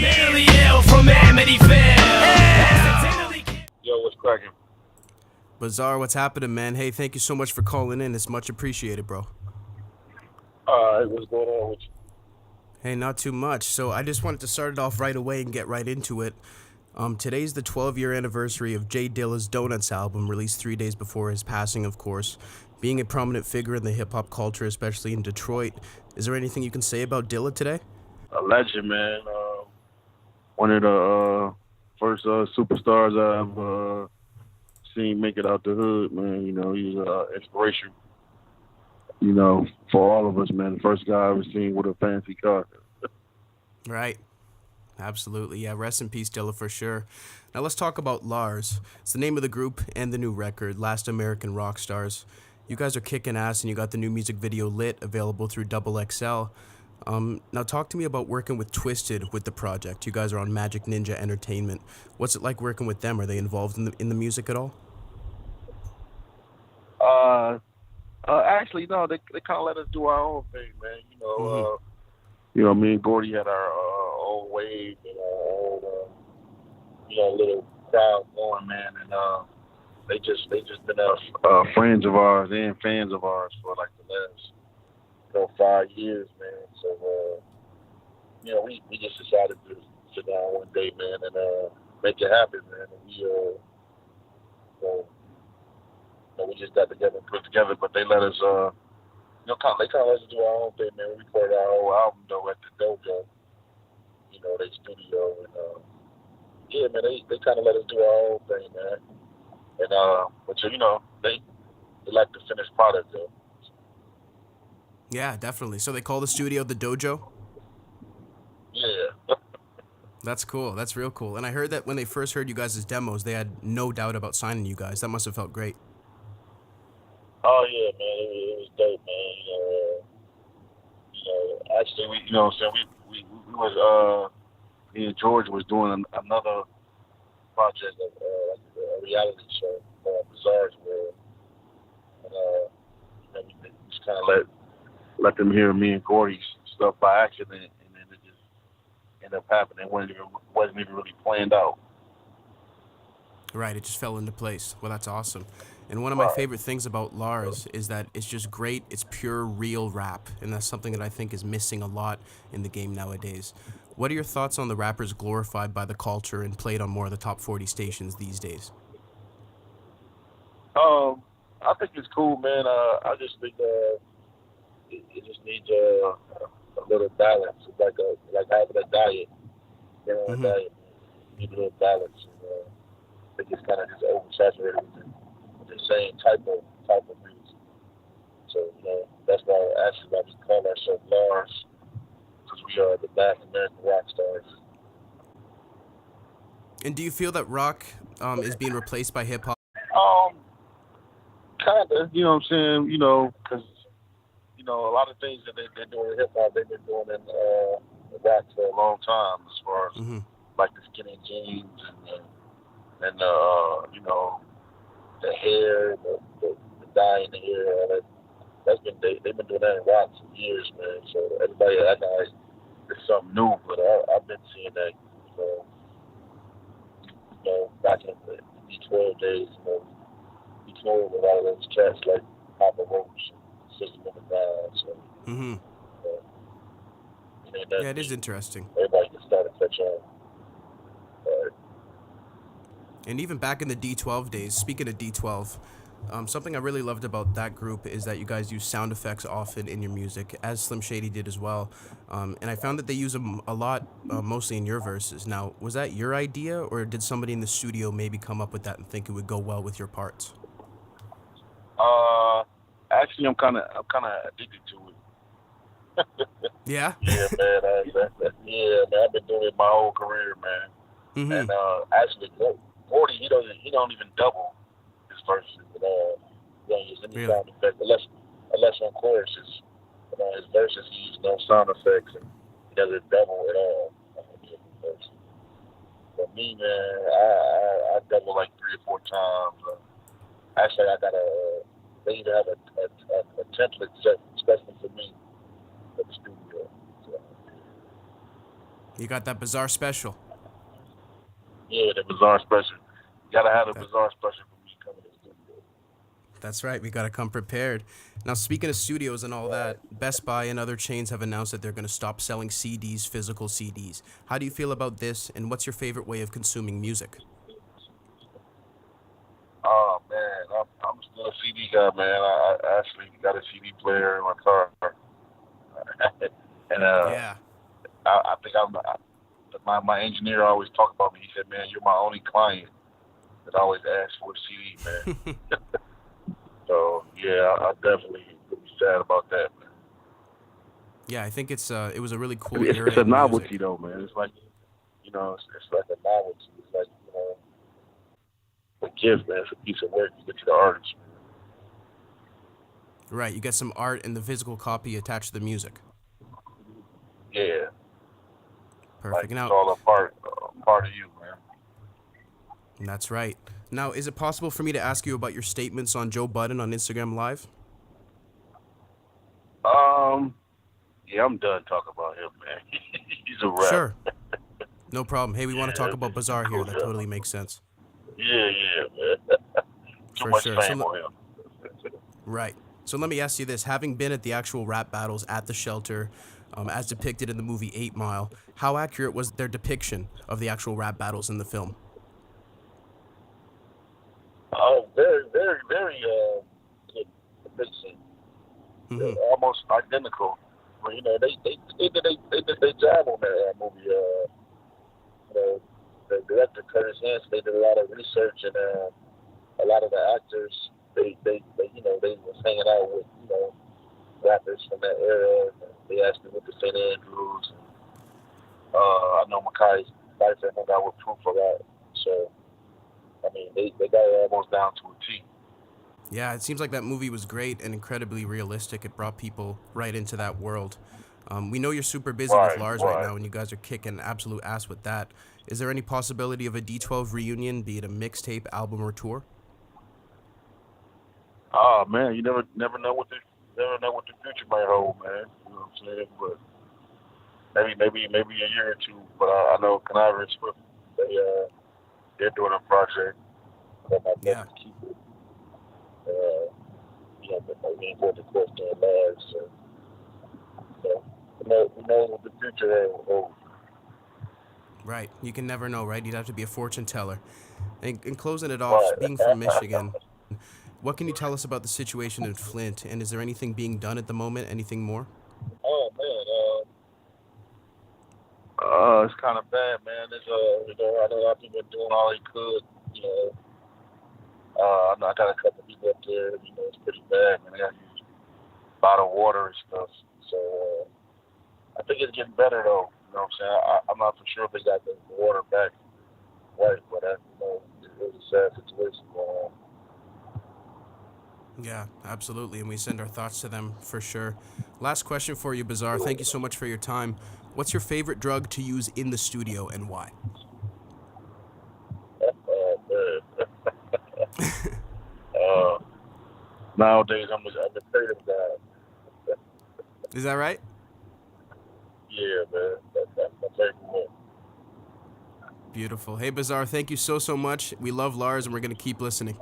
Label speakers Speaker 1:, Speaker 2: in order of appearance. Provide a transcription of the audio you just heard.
Speaker 1: mentally ill from Amityville.
Speaker 2: Yo, what's cracking?
Speaker 3: Bazaar, what's happening, man? Hey, thank you so much for calling in. It's much appreciated, bro.
Speaker 2: What's going on with you?
Speaker 3: Hey, not too much. So I just wanted to start it off right away and get right into it. Today's the 12-year anniversary of J Dilla's Donuts album, released 3 days before his passing, of course. Being a prominent figure in the hip-hop culture, especially in Detroit, is there anything you can say about Dilla today?
Speaker 2: A legend, man. One of the first superstars I've seen make it out the hood, man. You know, he's an inspiration, you know, for all of us, man. The first guy I ever seen with a fancy car.
Speaker 3: Right. Absolutely. Yeah, rest in peace, Dilla, for sure. Now let's talk about L.A.R.S. It's the name of the group and the new record, Last American Rock Stars. You guys are kicking ass, and you got the new music video Lit available through XXL. Now talk to me about working with Twisted with the project. You guys are on Magic Ninja Entertainment. What's it like working with them? Are they involved in the music at all?
Speaker 2: Actually, no, they kind of let us do our own thing, man. You know, me and Gordy had our own wave and our own, little crowd going, man, and they just been friends of ours and fans of ours for like the last 5 years, man. So we just decided to sit down one day, man, and make it happen, man. And we just got together and put it together, but they let us they kind of let us do our own thing, man. We recorded our whole album though at the dojo, their studio, and yeah, man, they kind of let us do our own thing, man. And but they like the finished product though.
Speaker 3: Yeah, definitely. So they call the studio the dojo?
Speaker 2: Yeah.
Speaker 3: That's cool. That's real cool. And I heard that when they first heard you guys' demos, they had no doubt about signing you guys. That must have felt great.
Speaker 2: Oh yeah, man, it was dope, man. Actually, we was me and George was doing another project of a reality show called Bizarre's World, and we just kind of let them hear me and Gordy's stuff by accident, and then it just ended up happening. It wasn't even really planned out.
Speaker 3: Right, it just fell into place. Well, that's awesome. And one of my favorite things about L.A.R.S is that it's just great. It's pure, real rap, and that's something that I think is missing a lot in the game nowadays. What are your thoughts on the rappers glorified by the culture and played on more of the top 40 stations these days?
Speaker 2: I think it's cool, man. I just think it just needs a little balance. It's like having a diet. A diet. You need a little balance. And, I think it's kind of just oversaturated with the same type of music. So that's why we call ourselves L.A.R.S, because we are the Black American rock stars.
Speaker 3: And do you feel that rock is being replaced by hip hop?
Speaker 2: Kind of. You know what I'm saying? Because a lot of things that they're doing in hip hop, they've been doing in rock for a long time, as far as like the skinny jeans and the hair, the dye in the hair, all that. They've been doing that in rock for years, man. So everybody acting like it's something new, but I've been seeing that, back in the D12 days, D12 with all those cats like Papa Roach and System of a Down. So,
Speaker 3: yeah, it is interesting.
Speaker 2: Everybody can start to catch on.
Speaker 3: And even back in the D12 days, speaking of D12, something I really loved about that group is that you guys use sound effects often in your music, as Slim Shady did as well. And I found that they use them a lot, mostly in your verses. Now, was that your idea, or did somebody in the studio maybe come up with that and think it would go well with your parts?
Speaker 2: Actually, I'm kind of addicted to it.
Speaker 3: Yeah?
Speaker 2: Yeah, man. Man. I've been doing it my whole career, man. And actually, Gordy, he don't even double his verses at all. He don't use any sound effects unless on choruses. His verses he uses no sound effects, and he doesn't double at all. For me, man, I double like 3 or 4 times. Actually, they even have a template set especially for me at the studio. So,
Speaker 3: You got that Bizarre special.
Speaker 2: Yeah, the Bizarre special. You gotta have a
Speaker 3: That,
Speaker 2: Bizarre special for me coming to the studio.
Speaker 3: that's right. We got to come prepared. Now, speaking of studios and all that, Best Buy and other chains have announced that they're going to stop selling CDs, physical CDs. How do you feel about this, and what's your favorite way of consuming music?
Speaker 2: Oh man, I'm still a CD guy, man. I actually got a CD player in my car, and
Speaker 3: Yeah.
Speaker 2: I think my engineer always talked about me. He said, "Man, you're my only client that always asks for a CD, man." So yeah, I definitely would be sad about that, man.
Speaker 3: Yeah, I think it was a really cool
Speaker 2: It's,
Speaker 3: era
Speaker 2: it's a
Speaker 3: in
Speaker 2: novelty
Speaker 3: music.
Speaker 2: though, man. It's like it's like a novelty. It's like a gift, man. It's a piece of work you get to the artist.
Speaker 3: Right, you get some art and the physical copy attached to the music.
Speaker 2: Yeah, like
Speaker 3: Perfect.
Speaker 2: it's
Speaker 3: Now,
Speaker 2: all a part of you, man.
Speaker 3: that's right. Now, is it possible for me to ask you about your statements on Joe Budden on Instagram Live?
Speaker 2: Um, yeah, I'm done talking about him, man. He's a rap.
Speaker 3: Sure, no problem. Hey, we want to talk
Speaker 2: Yeah,
Speaker 3: about
Speaker 2: he's
Speaker 3: Bizarre here.
Speaker 2: cool,
Speaker 3: That
Speaker 2: yeah.
Speaker 3: totally makes sense.
Speaker 2: Yeah, man. Too
Speaker 3: For
Speaker 2: much
Speaker 3: sure.
Speaker 2: fame on him.
Speaker 3: Right. So let me ask you this. Having been at the actual rap battles at the shelter, as depicted in the movie 8 Mile, how accurate was their depiction of the actual rap battles in the film?
Speaker 2: Oh, very, very, very good depiction. They're
Speaker 3: Mm-hmm.
Speaker 2: almost identical. Well, they did their job on that movie. The director Curtis Hanson, they did a lot of research, and a lot of the actors, they was hanging out with rappers from that era. They actually went to St. Andrews. I know Mackay Pfeiffer hung out with Proof a lot. So I mean, they got it almost down to a T.
Speaker 3: Yeah, it seems like that movie was great and incredibly realistic. It brought people right into that world. We know you're super busy with
Speaker 2: Right,
Speaker 3: L.A.R.S right
Speaker 2: right.
Speaker 3: now, and you guys are kicking absolute ass with that. Is there any possibility of a D12 reunion, be it a mixtape, album, or tour?
Speaker 2: Oh man, you never know what the future might hold, man. You know what I'm saying? But maybe a year or two. But I know Canary and Swift, they're doing a project that my
Speaker 3: Yeah,
Speaker 2: brother keep it. But we for the question of L.A.R.S. So we know what the future holds.
Speaker 3: right. You can never know, right? You'd have to be a fortune teller. And closing it off,
Speaker 2: Right.
Speaker 3: being from Michigan, what can you tell us about the situation in Flint? And is there anything being done at the moment? Anything more?
Speaker 2: Oh man, it's kind of bad, man. I know a lot of people are doing all they could. You know, I got a couple of people up there. It's pretty bad, man. They got to use bottled water and stuff. So I think it's getting better though. You know what I'm saying? I'm not for sure if they got the water back right, but it was a sad situation going on.
Speaker 3: Yeah, absolutely. And we send our thoughts to them for sure. Last question for you, Bizarre. Thank you so much for your time. What's your favorite drug to use in the studio and why?
Speaker 2: Man. uh, Nowadays, I'm a creative guy.
Speaker 3: Is that right?
Speaker 2: Yeah, man. That's my favorite one.
Speaker 3: Beautiful. Hey, Bizarre, thank you so much. We love L.A.R.S and we're going to keep listening.